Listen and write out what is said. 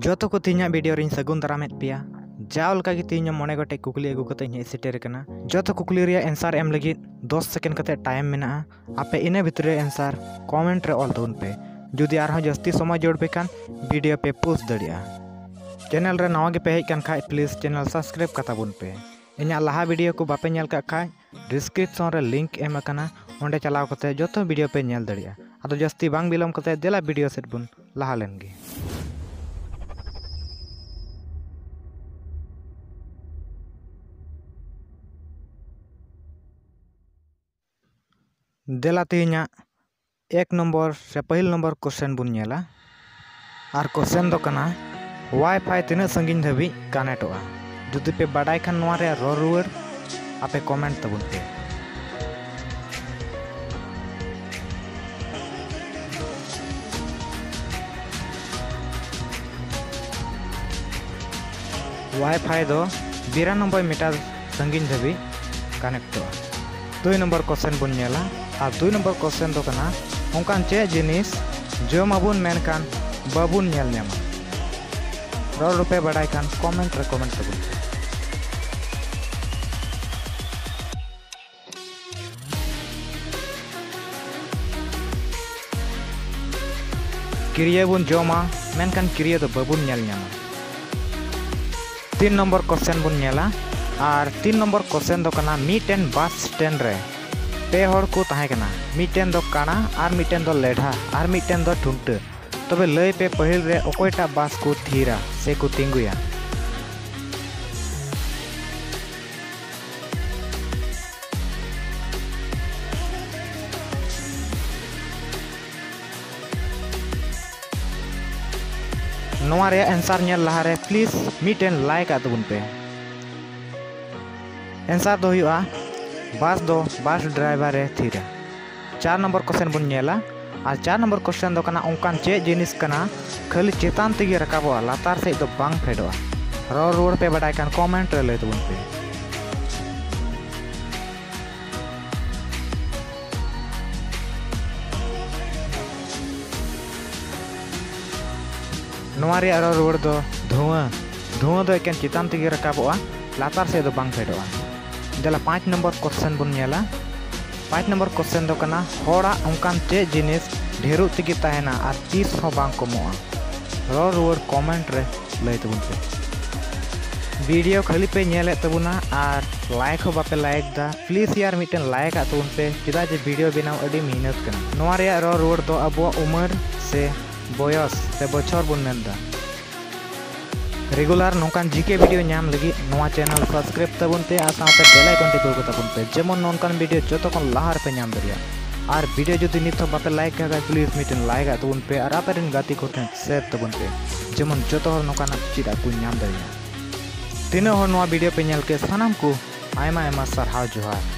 जोतो को तीन video ring सगुन दारामेद पिया जाओ लगा की तीन मोने गोटे कुकली अगू कते हे सेटेर कना जोतो कुकली रिया आंसर एम लगी 10 सेकेंड कते टाइम मेना आपे इने भितर आंसर कमेंट रे ऑल दोन पे जुदी आर जस्ती समय जोड़ पे कान वीडियो पे पोस्ट दड़िया चैनल रे नवा गे पे हेज कान खाय प्लीज चैनल सब्सक्राइब कता बुन पे इना लहा वीडियो को बापे नेल का खाय डिस्क्रिप्शन रे लिंक एम कना ओंडे चलाव कते जोतो वीडियो पे नेल दड़िया आदो जस्ती बांग बिलम कते देला वीडियो सेट बुन लहा लेनगे देला तीना एक नंबर से पहल नंबर क्वेश्चन बुन नेला और क्वेश्चन दो कना वाईफाई तीना संगिन धाबी कनेक्टोआ जुदी पे बाडाय खान नोआ रे रो रुवर आपे कमेंट तबुन पे वाईफाई दो 92 मीटर संगिन धाबी कनेक्टोआ 2 नंबर क्वेश्चन बुन नेला और 2 नंबर क्वेश्चन दो कना उनकान चे जिनिस जो माबुन मेनकान बाबुन नेल नेमा रो रुपे बड़ाई कान कमेंट तबुन क्रिया बुन जोमा मेनकान क्रिया तो बाबुन नेल नेमा 3 नंबर क्वेश्चन बुन नेला और 3 नंबर क्वेश्चन दो कना मीटेन बस स्टैंड रे पे हर को ताहे कना मीटेन दो काना और मीटेन दो लेढ़ा और मीटेन दो ठुंट तबे लय पे पहिल रे ओकोयटा बस को थीरा से को तिंगुया नोआ रे आंसर नेल लहा रे प्लीज मीटेन लाइक आतबुन पे आंसर दो हुआ बस ड्राइवर रे थीरा 4 नंबर क्वेश्चन बुन नेला और 4 नंबर क्वेश्चन दो कना उनकान चे जिनिस कना खाली चेतान तेगे रकाबोआ लातार से दो बांग फेडोआ रो रोड पे बडाय कान कमेंट रे लय तबुन पे नोआ रे रो रोड दो धुआं दो एकेन चेतान तेगे रकाबोआ लातार से दो बांग फेडोआ देला 5 नंबर क्वेश्चन बुन नेला 5 नंबर क्वेश्चन दो कना होड़ा उनकान चे जिनिस ढेरू तेगे ताहेना और 30 हो बांग कमोआ रो रुवर कमेंट रे लय तबुन पे वीडियो खाली पे नेले तबुना और लाइक हो बापे लाइक दा प्लीज यार मिटन लाइक आतबुन पे चेदा जे वीडियो बनाव अडी मेहनत कना नोआ रे रो रुवर दो अबो उमर से बयस से बछर बुन मेनदा रेगुलर नोकान जीके वीडियो नाम लगी नोआ चैनल सब्सक्राइब तबुन पे आ साथे बेल आइकन टिपल को तबुन पे जेमन नोनकान वीडियो जतो कोन लाहार पे नाम दरिया और वीडियो जो नित बापे लाइक का प्लीज मिटन लाइक तबुन पे और आपेरन गाती को शेयर तबुन पे जेमन जतो हर नोकान चिदा को नाम दरिया तीनो हर नोआ वीडियो पे नेल के सनाम को आयमा आयमा सरहाव जोहार।